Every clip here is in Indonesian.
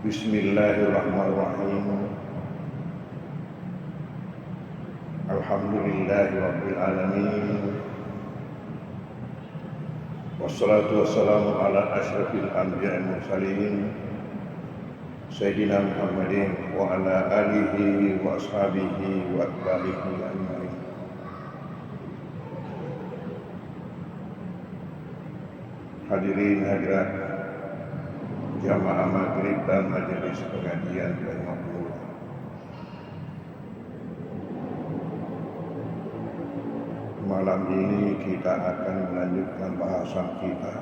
Bismillahirrahmanirrahim. Alhamdulillahi rabbil alamin. Wassalatu wassalamu ala asyrafil anbiya'i mursalin Sayyidina Muhammadin wa ala alihi wa ashabihi wa atba'ihi ajma'in. Hadirin hadirat jamaah maghrib dan majelis pengajian rahimahullah. Malam ini kita akan melanjutkan bahasan kita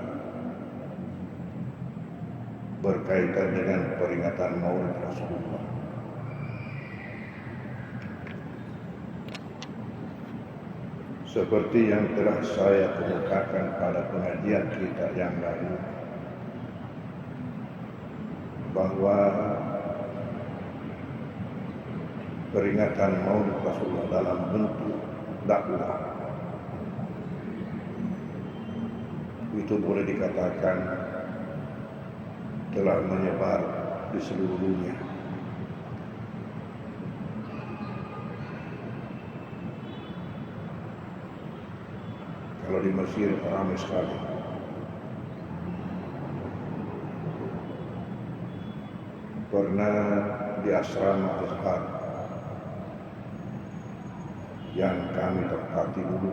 berkaitan dengan peringatan Maulid Rasulullah. Seperti yang telah saya kemukakan pada pengajian kita yang lalu, bahwa peringatan Maulid Rasulullah dalam bentuk dakwah itu boleh dikatakan telah menyebar di seluruh dunia. Kalau di Mesir ramai sekali. Pernah di asrama Azhar yang kami tempati dulu,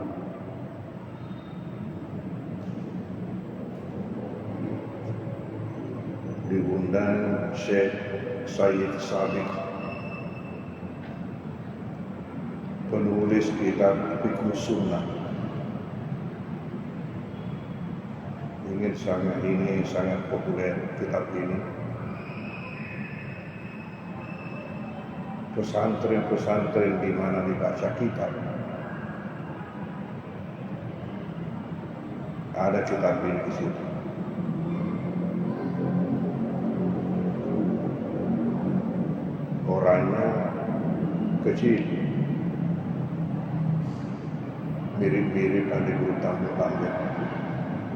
diundang Syekh Sayyid Sabiq, penulis kitab Fiqh Sunnah. Ini sangat populer kitab ini. Pesantren-pesantren di mana dibaca kitab, ada kitab ini di situ. Orangnya kecil, mirip-mirip ada utang-utangnya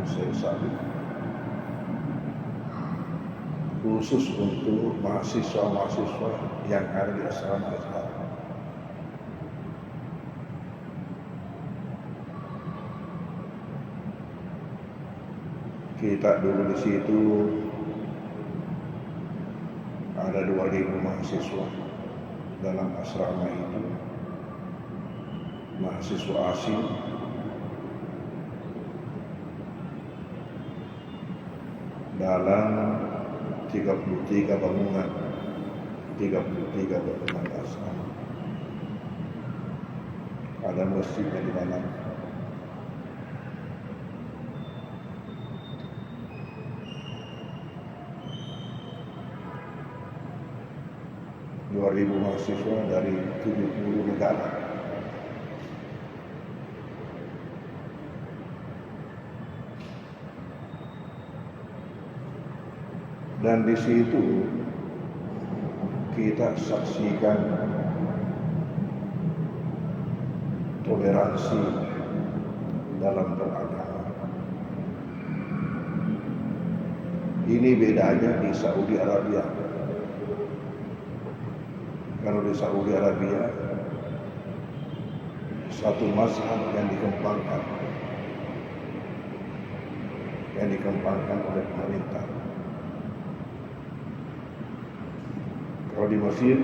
Syekh Sabiq, khusus untuk mahasiswa-mahasiswa yang ada di asrama Azhar. Kita dulu di situ ada 2.000 mahasiswa dalam asrama itu, mahasiswa asing. Dalam 33 bangunan asrama. Ada masjidnya di dalam. Dua ribu mahasiswa dari 70 negara. Dan di situ kita saksikan toleransi dalam beragama. Ini bedanya di Saudi Arabia. Kalau di Saudi Arabia, satu mazhab yang dikembangkan oleh pemerintah. Kalau di Mesir,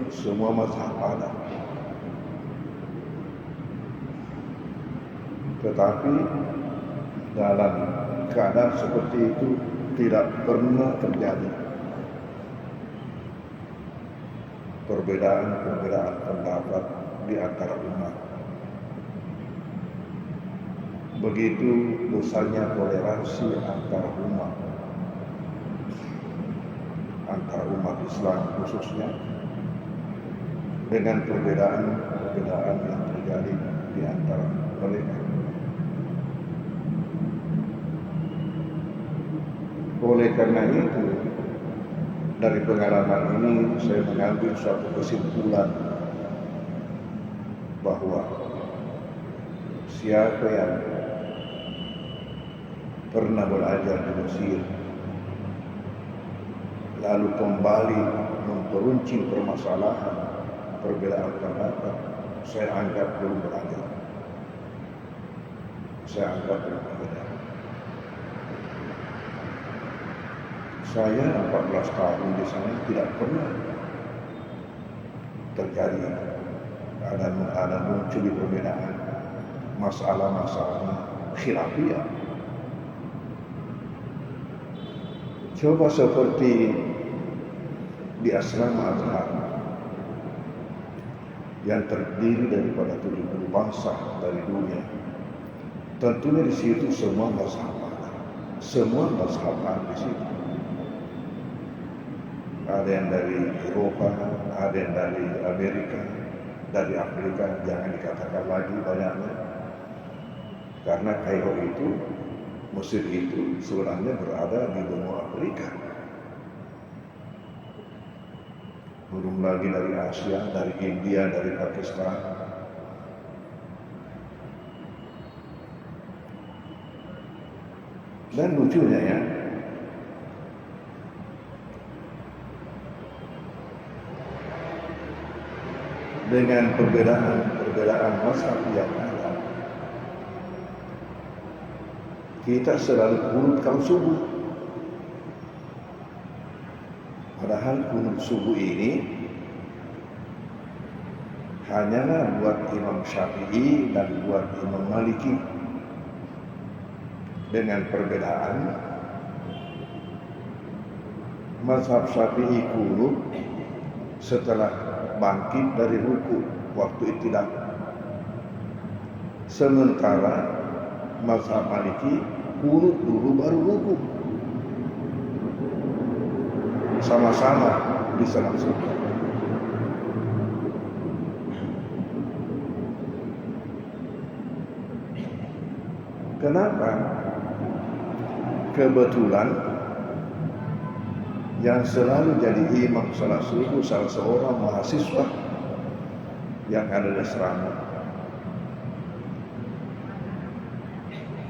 semua mazhab ada. Tetapi dalam keadaan seperti itu tidak pernah terjadi perbedaan pendapat di antara umat. Begitu besarnya toleransi antara umat Islam khususnya, dengan perbedaan yang terjadi di antara mereka. Oleh karena itu, dari pengalaman ini saya mengambil suatu kesimpulan bahwa siapa yang pernah belajar di Mesir lalu kembali memperuncing permasalahan perbedaan pendapat, saya anggap belum beradil. Saya anggap belum beradil. Saya 14 tahun di sana tidak pernah terjadi ada muncul perbedaan masalah-masalah khilafiyah. Coba seperti di asrama Azhar yang terdiri daripada 70 bangsa dari dunia. Tentunya di situ semua mazhab ada. Semua mazhab ada di situ. Ada yang dari Eropa, ada yang dari Amerika, dari Afrika, jangan dikatakan lagi banyaknya. Karena Kairo itu, Mesir itu sebenarnya berada di benua Afrika. Belum lagi dari Asia, dari India, dari Pakistan. Dan lucunya ya, dengan perbedaan mazhab yang ada, kita selalu kunut kalau subuh. Padahal kunut subuh ini hanyalah buat Imam Syafi'i dan buat Imam Maliki. Dengan perbedaan, mazhab Syafi'i kunut setelah bangkit dari ruku waktu i'tidal. Sementara mazhab Maliki kunut dulu baru ruku. Sama-sama bisa langsung. Kenapa? Kebetulan yang selalu jadi imam salat subuh salah seorang mahasiswa yang ada di asrama.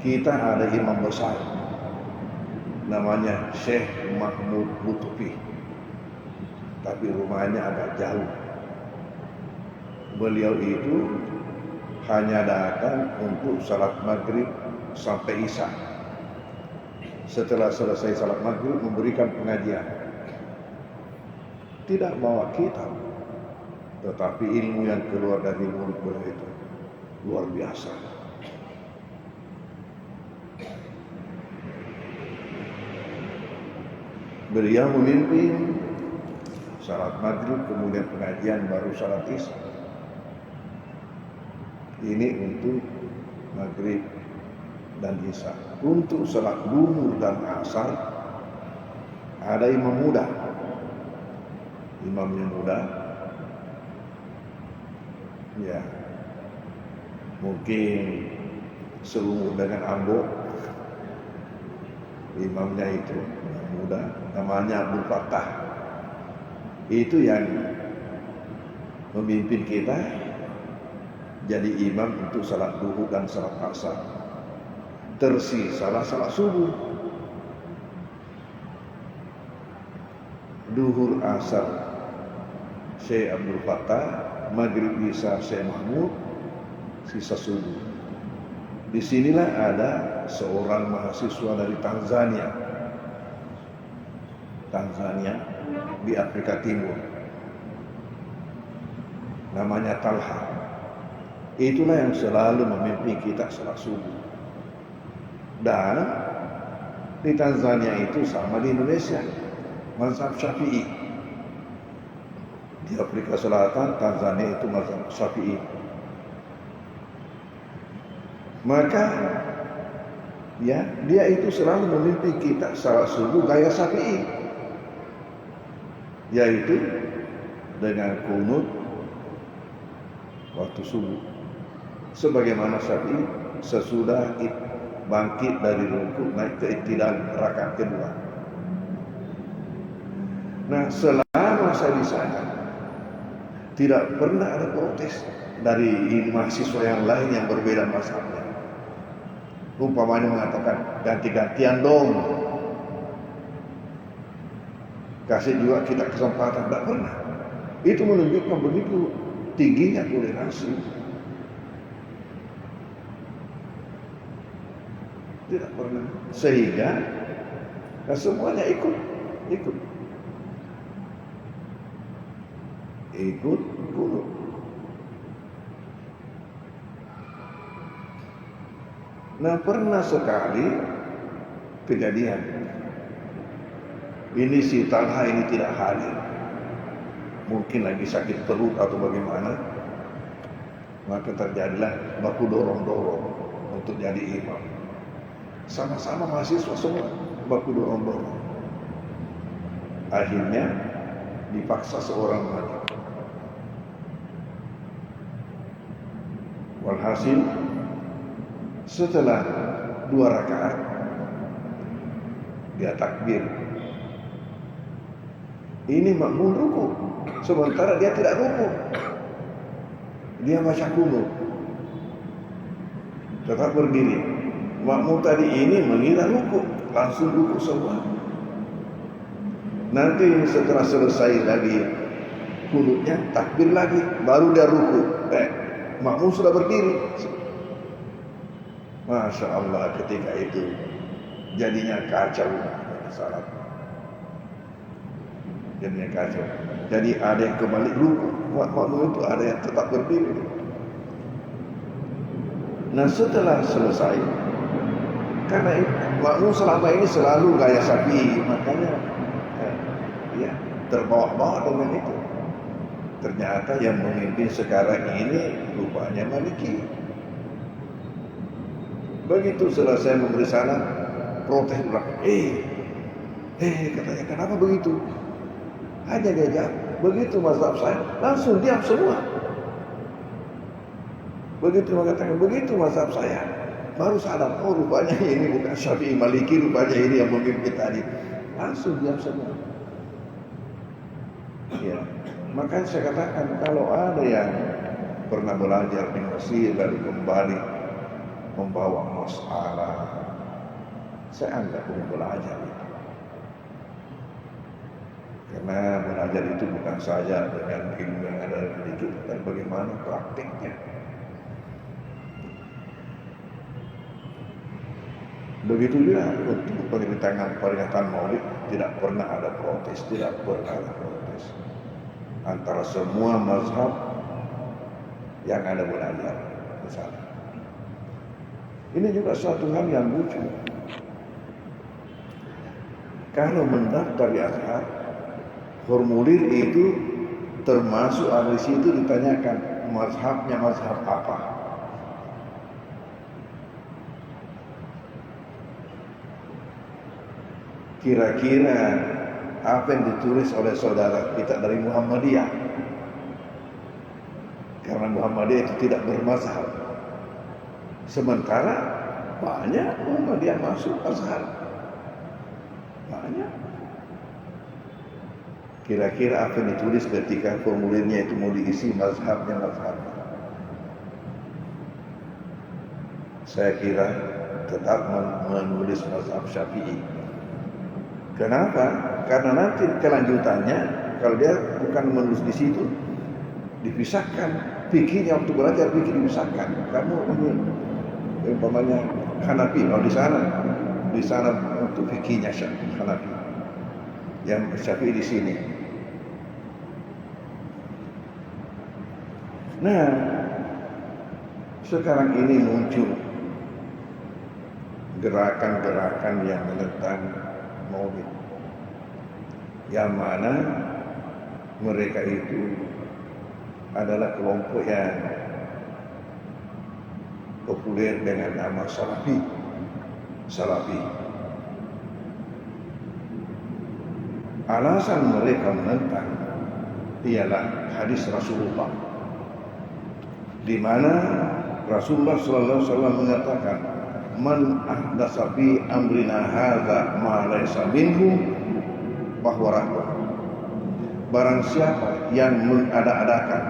Kita ada imam besar namanya Syekh Mahmud Lutfi, tapi rumahnya agak jauh. Beliau itu hanya datang untuk salat maghrib sampai isya. Setelah selesai salat maghrib memberikan pengajian. Tidak bawa kitab, tetapi ilmu yang keluar dari mulut beliau itu luar biasa. Beliau memimpin salat maghrib, kemudian pengajian, baru salat isya. Ini untuk maghrib dan isya. Untuk salat zuhur dan asar ada imam muda. Imamnya muda, ya mungkin seumur dengan Ambo. Imamnya itu muda, namanya Abdul Fattah. Itu yang memimpin kita jadi imam untuk salat zuhur dan salat asar. Tersisalah salat subuh. Zuhur asar Syekh Abdul Fattah, maghrib isya Syekh Mahmud, sisa subuh. Disinilah ada seorang mahasiswa dari Tanzania di Afrika Timur, namanya Talha. Itulah yang selalu memimpin kita salat subuh. Dan di Tanzania itu sama di Indonesia, mazhab Syafi'i. Di Afrika Selatan, Tanzania itu mazhab Syafi'i. Maka ya, dia itu selalu memimpin kita salat subuh gaya Syafi'i, yaitu dengan kunut waktu subuh. Sebagaimana Syafi'i sesudah bangkit dari rukuk naik ke i'tidal rakaat kedua. Nah, selama saya di sana tidak pernah ada protes dari mahasiswa yang lain yang berbeda mazhabnya. Umpamanya mengatakan ganti-gantian dong. kasih juga kita kesempatan, tidak pernah. Itu menunjukkan begitu tingginya toleransi. Tidak pernah. Sehingga semuanya ikut. Kunut. Nah, pernah sekali kejadian. Ini si Talha ini tidak hadir. Mungkin lagi sakit perut atau bagaimana. Maka terjadilah baku dorong-dorong untuk jadi imam. Sama-sama mahasiswa semua baku dorong-dorong. Akhirnya dipaksa seorang maju. Walhasil setelah 2 rakaat dia takbir. Ini makmum ruku, sementara dia tidak ruku. Dia baca kunut, tetap berdiri. Makmum tadi ini mengira ruku, langsung ruku semua. Nanti setelah selesai lagi kunutnya, takbir lagi, baru dia ruku. Makmum sudah berdiri. Masya Allah, ketika itu jadinya kacau salat. Jadinya kacau. Jadi ada yang kembali ruku, makmum itu ada yang tetap berdiri. Nah, setelah selesai, karena makmum selama ini selalu gaya Syafi'i, makanya ya terbawa-bawa dengan itu. Ternyata yang memimpin sekarang ini rupanya Maliki. Begitu selesai memberi salam, protes ulang. Katanya, kenapa begitu? Hanya dia jawab, begitu mazhab saya, langsung diam semua. Begitu mengatakan, begitu mazhab saya, baru sadar, oh rupanya ini bukan Syafi'i Maliki, rupanya ini yang memimpin tadi. Langsung diam semua. Ya, makanya saya katakan, kalau ada yang pernah belajar di Mesir lalu kembali membawa masalah, saya anggap belum belajar itu. Karena belajar itu bukan saja dengan ilmu yang ada sedikit, tapi bagaimana praktiknya. Begitu juga untuk peringatan Maulid, tidak pernah ada protes, antara semua mazhab yang ada belajar di sana. Ini juga suatu hal yang lucu. Kalau mendaftar di Azhar, formulir itu termasuk di situ ditanyakan mazhabnya mazhab apa. Kira-kira apa yang ditulis oleh saudara kita dari Muhammadiyah? Karena Muhammadiyah itu tidak bermazhab. Sementara banyak Muhammadiyah masuk Azhar. Banyak. Kira-kira apa yang ditulis ketika formulirnya itu mau diisi mazhabnya mazhab. Saya kira tetap menulis mazhab Syafi'i. Kenapa? Karena nanti kelanjutannya kalau dia bukan menulis di situ, dipisahkan fikihnya waktu belajar fikih dipisahkan. Kamu ini umpamanya Hanafi, di sana untuk fikihnya Hanafi, yang Syafi'i di sini. Nah, sekarang ini muncul gerakan-gerakan yang menentang Maulid, yang mana mereka itu adalah kelompok yang populer dengan nama Salafi. Alasan mereka menentang ialah hadis Rasulullah, di mana Rasulullah sallallahu alaihi wasallam mengatakan, "Man ahdatsa fi amrina hadza ma laysa minhu fahuwa radd." Barang siapa yang mengada-adakan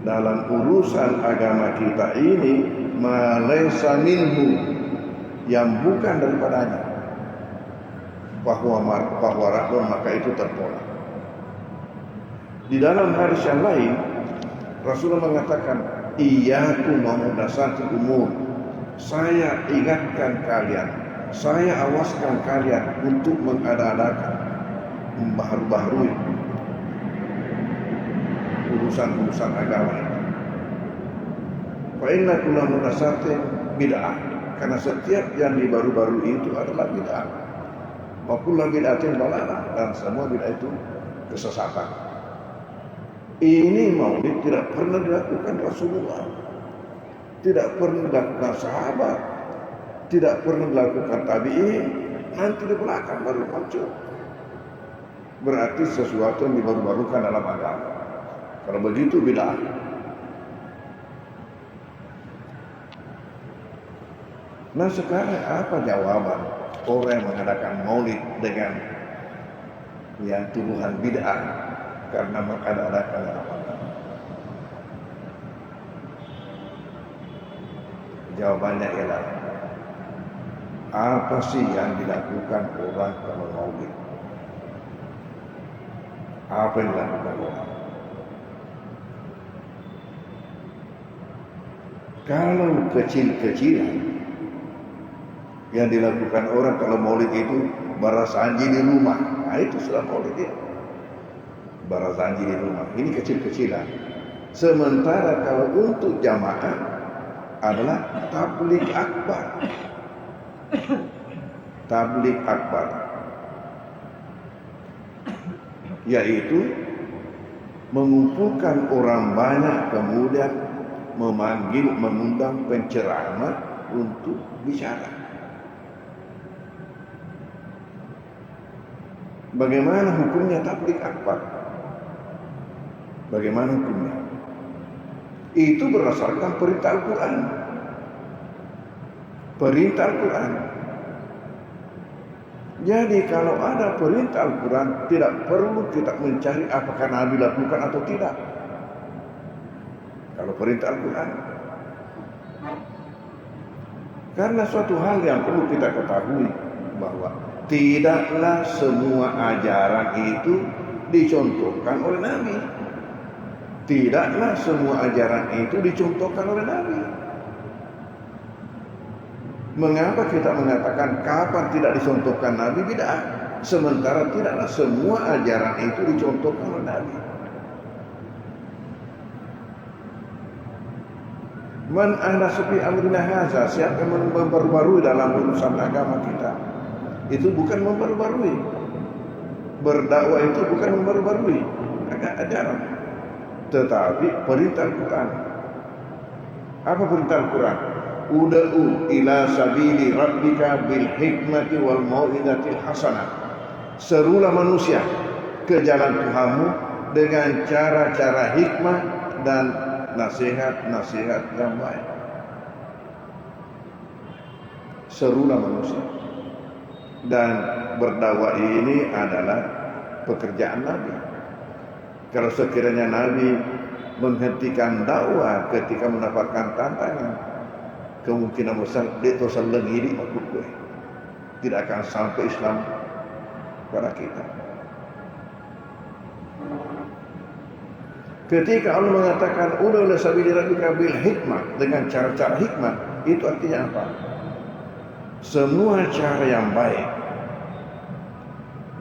dalam urusan agama kita ini ma laysa minhu, yang bukan daripadanya, bahwa radon, maka itu tertolak. Di dalam hadis yang lain Rasulullah mengatakan, iyyakum wa muhdatsatil umur. Saya ingatkan kalian, saya awaskan kalian untuk mengada-adakan, membaharui urusan-urusan agama ini. Fa inna kulla muhdatsatin bid'ah, karena setiap yang dibaru-baru itu adalah bid'ah. Wa kullu bid'atin dhalalah, dan semua bid'ah itu kesesatan. Ini maulid tidak pernah dilakukan Rasulullah, tidak pernah dilakukan sahabat, tidak pernah dilakukan tabi'in, nanti di belakang baru muncul. Berarti sesuatu yang dibaru-barukan dalam agama. Kalau begitu bid'ah. Nah sekarang apa jawaban orang yang mengadakan maulid dengan yang tuduhan bid'ah karena mengada-adakan agama? Jawabannya ialah, apa sih yang dilakukan orang kalau maulid? Apa yang dilakukan orang? Kalau kecil-kecilan yang dilakukan orang kalau maulid itu barasanji di rumah, nah itu sudah maulid itu. Barasanji di rumah, ini kecil-kecilan. Sementara kalau untuk jamaah adalah tabligh akbar. Tabligh akbar, yaitu mengumpulkan orang banyak kemudian mengundang penceramah untuk bicara. Bagaimana hukumnya tabligh akbar? Bagaimana hukumnya? Itu berdasarkan perintah Al-Quran. Perintah Al-Quran. Jadi kalau ada perintah Al-Quran, tidak perlu kita mencari apakah Nabi lakukan atau tidak. Kalau perintah Al-Quran. Karena suatu hal yang perlu kita ketahui, bahwa tidaklah semua ajaran itu dicontohkan oleh Nabi. Tidaklah semua ajaran itu dicontohkan oleh Nabi. Mengapa kita mengatakan kapan tidak dicontohkan Nabi bid'ah? Sementara tidaklah semua ajaran itu dicontohkan oleh Nabi. Man ahdatsa fi amrina hadza, siapa yang memperbarui dalam urusan agama kita, itu bukan memperbarui. Berdakwah itu bukan memperbarui ajaran, tetapi perintah Al-Quran. Apa perintah Al-Quran? Ud'u ila sabili rabbika bil hikmati wal mau'izatil hasanah. Serulah manusia ke jalan Tuhanmu dengan cara-cara hikmah dan nasihat-nasihat yang baik. Serulah manusia. Dan berdakwah ini adalah pekerjaan Nabi. Kalau sekiranya Nabi menghentikan dakwah ketika mendapatkan tantangan, kemungkinan besar dia terus lengiri makhluk tidak akan sampai Islam kepada kita. Ketika Allah mengatakan ud'u ila sabili rabbika bil hikmah, dengan cara-cara hikmah, itu artinya apa? Semua cara yang baik,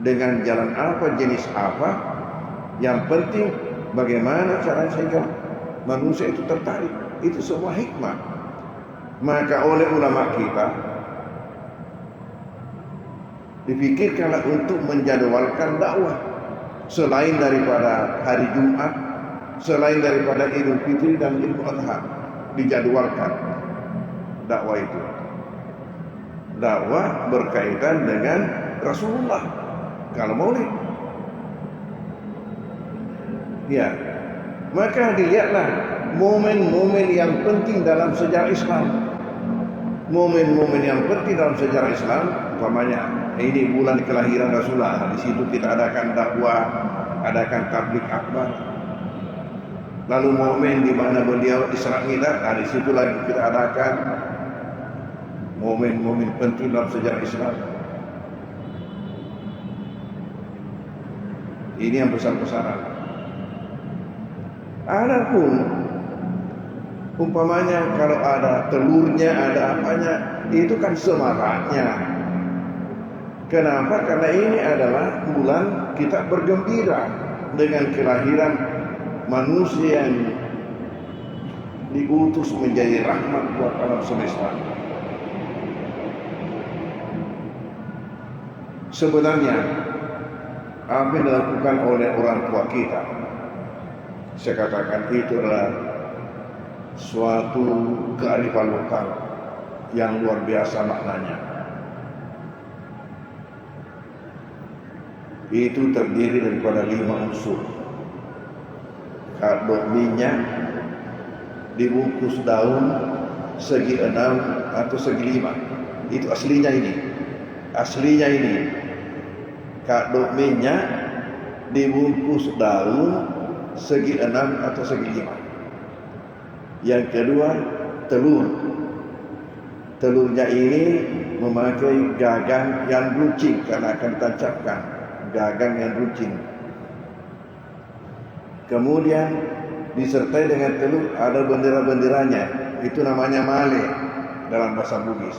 dengan jalan apa, jenis apa, yang penting bagaimana cara sehingga manusia itu tertarik. Itu semua hikmah. Maka oleh ulama kita dipikirkanlah untuk menjadwalkan dakwah selain daripada hari Jumat, selain daripada Idul Fitri dan Idul Adha, dijadwalkan dakwah itu. Dakwah berkaitan dengan Rasulullah kalau maulid. Ya, maka dilihatlah momen-momen yang penting dalam sejarah Islam. Momen-momen yang penting dalam sejarah Islam, umpamanya ini bulan kelahiran Rasulullah, di situ kita adakan dakwah, adakan tabligh akbar. Lalu momen di mana beliau Isra Mi'raj, di situ lagi kita adakan momen-momen penting dalam sejarah Islam. Ini yang besar-besaran. Adapun umpamanya kalau ada telurnya, ada apanya, itu kan semaraknya. Kenapa? Karena ini adalah bulan kita bergembira dengan kelahiran manusia yang diutus menjadi rahmat buat alam semesta. Sebenarnya apa yang dilakukan oleh orang tua kita, saya katakan itu adalah suatu kearifan lokal yang luar biasa maknanya. Itu terdiri daripada 5 unsur. Kardus minyak dibungkus daun segi 6 atau segi 5. Itu aslinya ini. Aslinya ini. Kardus minyak dibungkus daun segi 6 atau segi 5. Yang kedua, telur. Telurnya ini memakai gagang yang runcing karena akan ditancapkan. Gagang yang runcing. Kemudian disertai dengan telur ada bendera-benderanya. Itu namanya male dalam bahasa Bugis.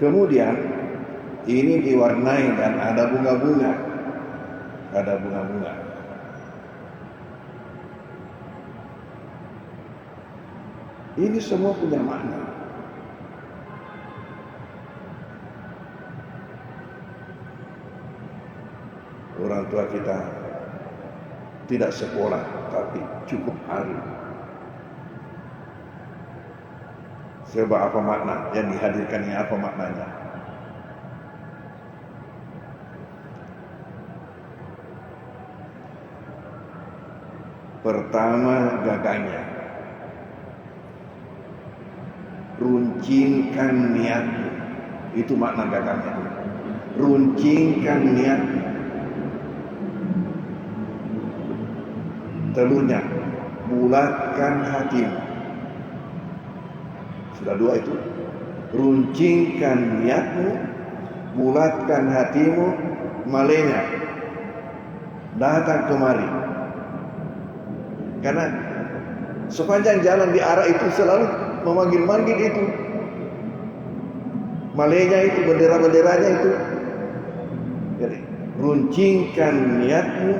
Kemudian ini diwarnai dan ada bunga-bunga. Ada bunga-bunga. Ini semua punya makna. Orang tua kita tidak sekolah, tapi cukup alim. Sebab apa makna yang dihadirkan ini, apa maknanya? Pertama, gagangnya. Runcingkan niatmu. Itu makna gagangnya. Runcingkan niatmu. Telurnya, bulatkan hatimu. Sudah 2 itu. Runcingkan niatmu, bulatkan hatimu. Malenya, datang kemari. Karena sepanjang jalan di arah itu selalu memanggil-manggil itu. Malenya itu, bendera-benderanya itu. Jadi, runcingkan niatmu,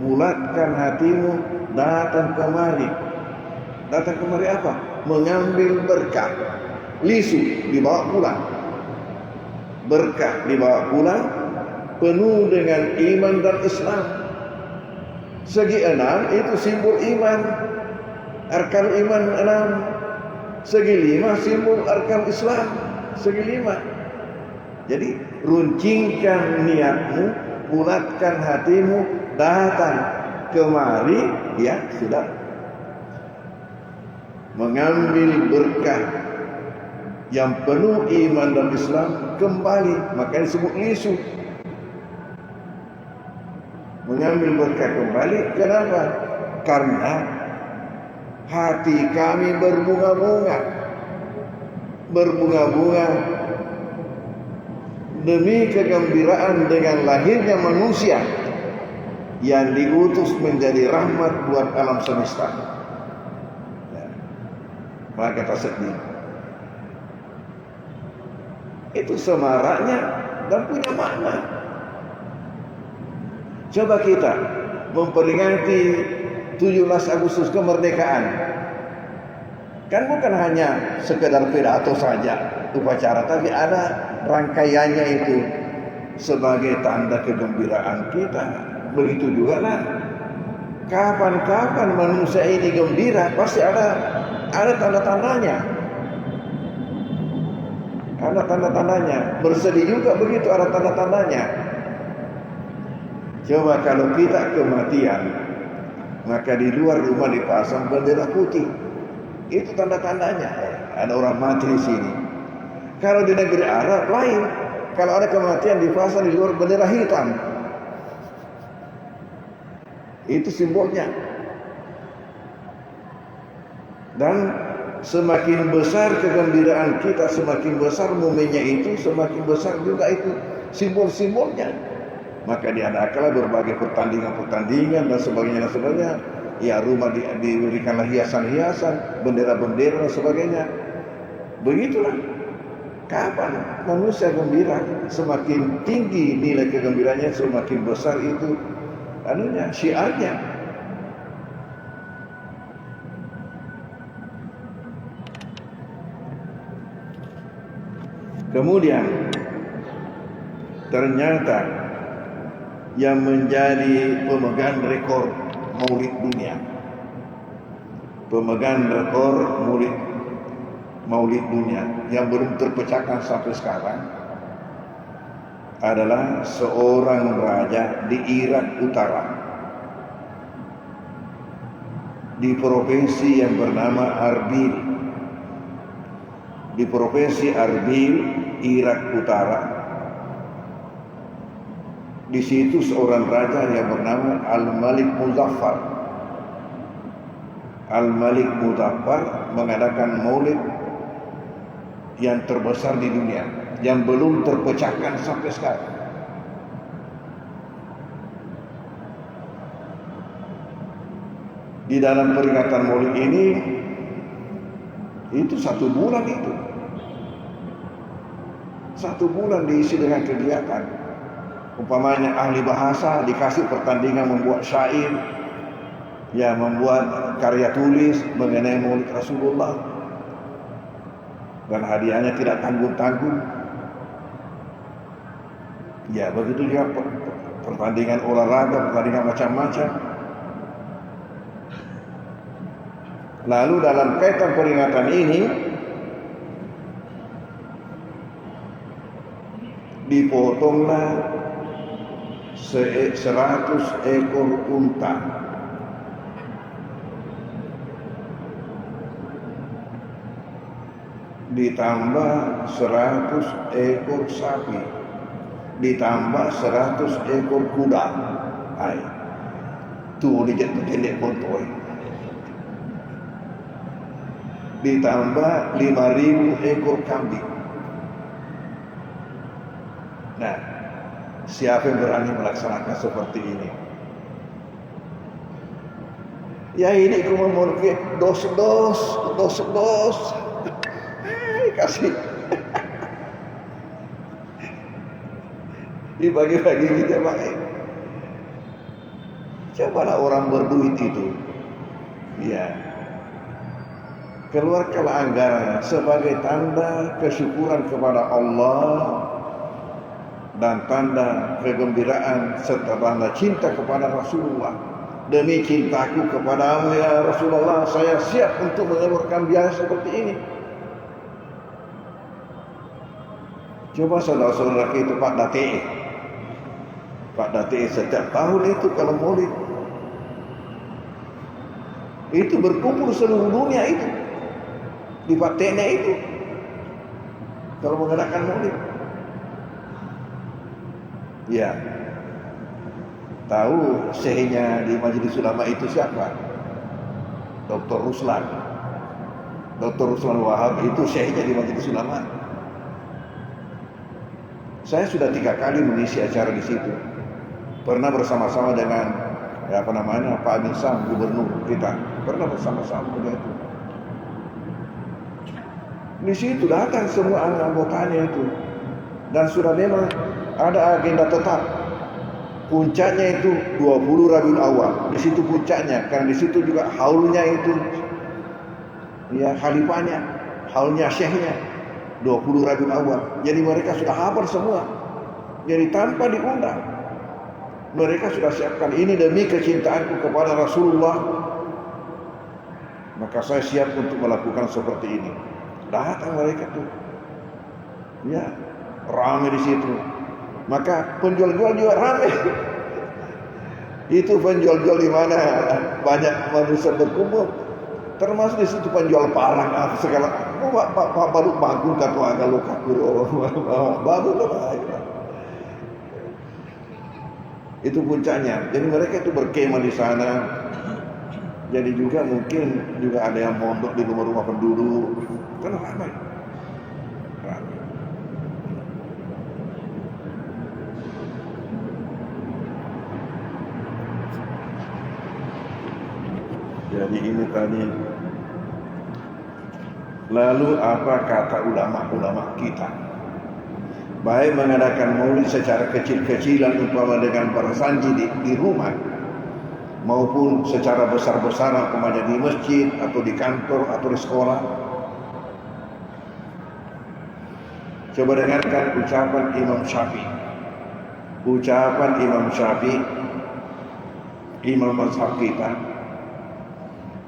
bulatkan hatimu, datang kemari. Datang kemari apa? Mengambil berkah. Lisu dibawa pulang. Berkah dibawa pulang, penuh dengan iman dan Islam. Segi 6 itu simbol iman. Arkan iman 6. Segi 5 simbol arkan Islam. Segi 5. Jadi runcingkan niatmu, bulatkan hatimu, datang kemari, ya sudah. Mengambil berkah yang penuh iman dan Islam kembali, makanya disebut lisu. Mengambil berkah kembali, kenapa? Karena hati kami berbunga-bunga. Berbunga-bunga demi kegembiraan dengan lahirnya manusia yang diutus menjadi rahmat buat alam semesta. Ya. Maka kita sedih. Itu semaraknya dan punya makna. Coba kita memperingati 17 Agustus kemerdekaan. Kan bukan hanya sekedar pidato saja, upacara, tapi ada rangkaiannya itu sebagai tanda kegembiraan kita. Begitu juga lah. Kapan-kapan manusia ini gembira, pasti ada tanda-tandanya. Ada tanda-tandanya. Bersedih juga begitu, ada tanda-tandanya. Coba kalau kita kematian, maka di luar rumah dipasang bendera putih. Itu tanda-tandanya. Ada orang mati di sini. Kalau di negeri Arab lain, kalau ada kematian dipasang di luar bendera hitam. Itu simbolnya. Dan semakin besar kegembiraan kita, semakin besar momennya itu, semakin besar juga itu simbol-simbolnya. Maka diadakanlah berbagai pertandingan-pertandingan dan sebagainya. Ya, rumah diberikanlah hiasan-hiasan, bendera-bendera dan sebagainya. Begitulah. Kapan manusia gembira, semakin tinggi nilai kegembiranya, semakin besar itu syiarnya. Kemudian ternyata yang menjadi pemegang rekor maulid dunia, pemegang rekor maulid dunia yang belum terpecahkan sampai sekarang adalah seorang raja di Irak Utara, di provinsi yang bernama Arbil. Di provinsi Arbil, Irak Utara, di situ seorang raja yang bernama Al-Malik Muzaffar. Al-Malik Muzaffar mengadakan maulid yang terbesar di dunia, yang belum terpecahkan sampai sekarang. Di dalam peringatan maulid ini, itu 1 bulan itu. 1 bulan diisi dengan kegiatan. Umpamanya ahli bahasa dikasih pertandingan membuat syair, ya, membuat karya tulis mengenai maulid Rasulullah, dan hadiahnya tidak tanggung-tanggung. Ya, begitu juga pertandingan olahraga, pertandingan macam-macam. Lalu dalam kaitan peringatan ini dipotonglah 100 ekor unta, ditambah 100 ekor sapi, ditambah 100 ekor kuda. Ay, tuh dijadikan foto. Ditambah 5.000 ekor kambing. Nah, siapa yang berani melaksanakan seperti ini? Ya, ini kumulke dos. Kasih dibagi-bagi kita pakai. Cobalah orang berduit itu, ya, keluarkanlah anggaran sebagai tanda kesyukuran kepada Allah dan tanda kegembiraan serta tanda cinta kepada Rasulullah. Demi cintaku kepadamu ya Rasulullah, saya siap untuk mengeluarkan biaya seperti ini. Coba saudara-saudara kita Pak Datik setiap tahun itu kalau maulid itu berkumpul seluruh dunia itu di Pak Datik itu kalau mengadakan maulid. Ya, tahu syekhnya di Majelis Ulama itu siapa? Dr. Ruslan Wahab itu syekhnya di Majelis Ulama. Saya sudah 3 kali mengisi acara di situ. Pernah bersama-sama dengan Pak Amin Sam, gubernur kita. Pernah bersama-sama begitu. Di situ datang semua anggotanya itu. Dan sudah memang ada agenda tetap. Puncaknya itu 20 Rabiul Awal. Di situ puncaknya, karena di situ juga haulnya itu, ya, khalifahnya, haulnya syekhnya 20 Rabiul Awal. Jadi mereka sudah hafal semua. Jadi tanpa diundang, mereka sudah siapkan ini demi kecintaanku kepada Rasulullah. Maka saya siap untuk melakukan seperti ini. Datang mereka tuh, ya, ramai di situ. Maka penjual-jual juga ramai. Itu penjual-jual di mana banyak manusia berkumpul. Termasuk di situ penjual parang segala. Pak baru bagus kata kalau kakuro bagus lah. Itu puncaknya. Jadi mereka itu berkemah di sana. Jadi juga mungkin juga ada yang mondok di rumah-rumah penduduk. Kan ramai. Ramai. Jadi ini tadi. Lalu apa kata ulama-ulama kita? Baik mengadakan maulid secara kecil-kecilan umpama dengan para sanji di rumah, maupun secara besar-besaran umpamanya di masjid atau di kantor atau di sekolah. Coba dengarkan ucapan Imam Syafi'i. Ucapan Imam Syafi'i, imam mazhab kita.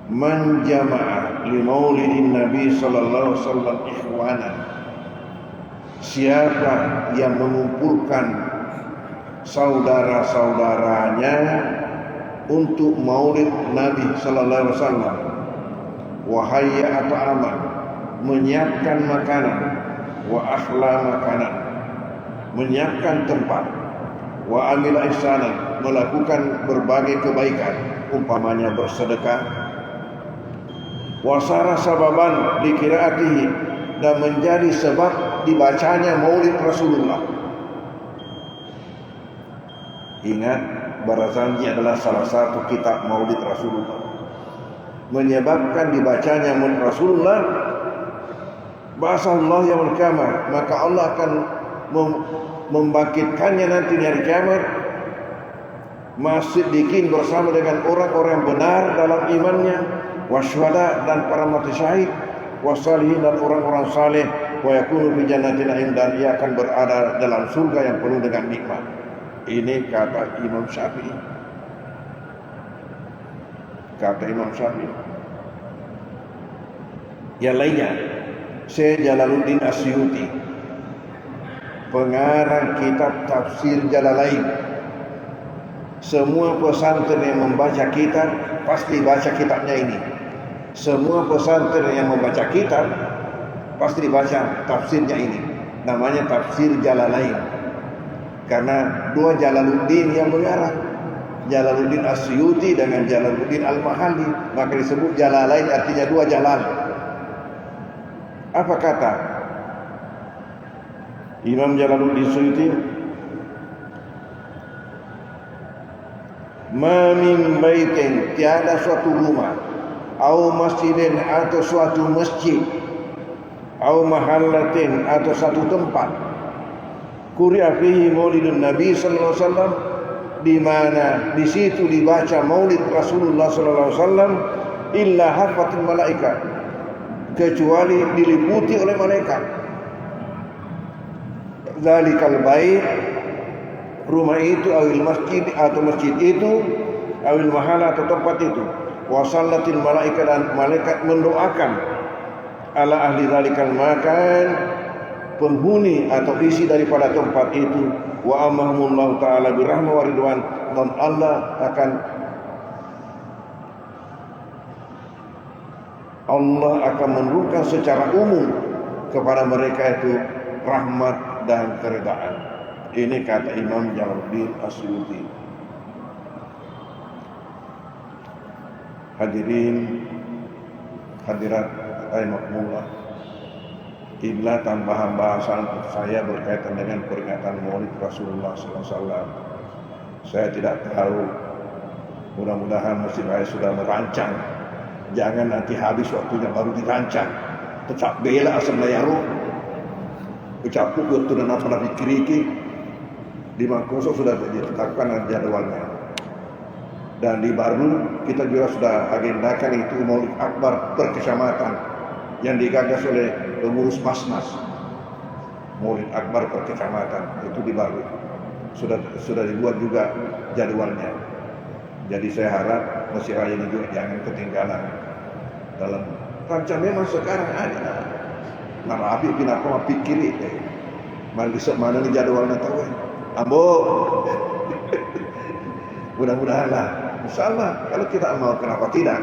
Man jama'a li maulidin Nabi sallallahu alaihi wasallam ikhwanan. Siapa yang mengumpulkan saudara-saudaranya untuk maulid Nabi sallallahu alaihi wasallam, wa hayya ta'aman, menyiapkan makanan, wa akhla makanan, menyiapkan tempat, wa amila ihsanan, melakukan berbagai kebaikan, umpamanya bersedekah, wasara sababan dikiraatihi, dan menjadi sebab dibacanya maulid Rasulullah. Ingat, Barazanji adalah salah satu kitab maulid Rasulullah. Menyebabkan dibacanya maulid Rasulullah, bahasa Allah yang kiamat, maka Allah akan membangkitkannya nanti di hari kiamat, Mas-Siddiqin bersama dengan orang-orang benar dalam imannya, wasyuhada dan para mati syahid, wasalihin dan orang-orang saleh, wa yakunu fi jannatin na'im, dan ia akan berada dalam surga yang penuh dengan nikmat. Ini kata Imam Syafi'i. Kata Imam Syafi'i. Yang lainnya, Syekh Jalaluddin Asyuti, pengarang kitab Tafsir Jalalain. Semua pesantren yang membaca kitab pasti baca kitabnya ini. Semua pesantren yang membaca kitab pasti dibaca tafsirnya ini. Namanya Tafsir Jalalain. Karena dua Jalaluddin yang mengarang, Jalaluddin Asyuti dengan Jalaluddin Al-Mahalli, maka disebut Jalalain, artinya dua jalan. Apa kata Imam Jalaluddin Asyuti? Ma min baitin, tiada suatu rumah, au masjidin, atau suatu masjid, au mahallatin, atau satu tempat, quri'a fihi maulidun Nabi sallallahu alaihi wasallam, di mana di situ dibaca maulid Rasulullah sallallahu alaihi wasallam, illa hafatul malaikat, kecuali diliputi oleh malaikat. Zalikal bait, rumah itu, awil masjid, atau masjid itu, awil mahala, atau tempat itu, wa sallatil malaikat, dan malaikat mendoakan ala ahli zalikal makan, penghuni atau isi daripada tempat itu, wa amahumullahu ta'ala birahmah wa ridwan, dan Allah akan menurunkan secara umum kepada mereka itu rahmat dan keredaan. Ini kata Imam Jalaluddin Asyuti. Hadirin hadirat rahimakumullah, inilah tambahan bahasan saya berkaitan dengan peringatan Maulid Rasulullah SAW. Saya tidak tahu, mudah-mudahan Masjid Raya sudah merancang. Jangan nanti habis waktunya baru dirancang. Tetap bela asal layaru. Ucapku waktu dan apa nabi kiriki. Di Mangkuso sudah ditetapkan jadwalnya. Dan di Baru kita juga sudah agendakan itu Maulid Akbar perkecamatan yang digagas oleh pengurus Masmas. Maulid Akbar perkecamatan itu di Baru. Sudah dibuat juga jadwalnya. Jadi saya harap Masjid Raya ini juga jangan ketinggalan dalam rancang. Memang sekarang ada narapi pinapa pikir itu. Mana nih jadwalnya tahu. Ambo. Mudah-mudahan lah. Insyaallah kalau kita mau, kenapa tidak?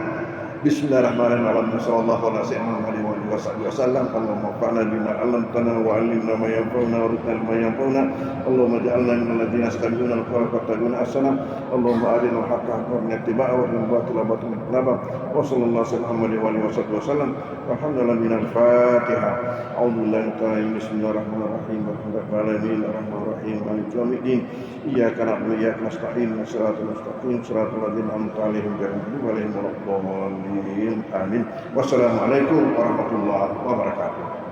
Bismillahirrahmanirrahim. Sallallahu alaihi wasallam. wasallam. Allahumma fa'na bima 'allamtana wa 'allimna ma yanfa'una wa rizqna ma yanfa'una. Allahumma ij'alna minal ladzina yastami'una al-qawla fayattabi'una ahsana. Allahumma arina al-haqqa haqqan wattiba'ahu wa arina al-batila batilan wattinabah. Wa sallallahu alaihi Muhammadin wa alihi wasallam. Alhamdulillah minal Fatihah. A'udzu billahi minasyaitonir rajim. Bismillahirrahmanirrahim. Alhamdulillahi alamin arrahmanir rahim maliki yaumiddin. Iyyaka na'budu wa iyyaka nasta'in. Shiratal mustaqim shiratal ladzina an'amta 'alaihim ghairil maghdubi 'alaihim waladdallin. Amin. Wassalamualaikum warahmatullahi wabarakatuh.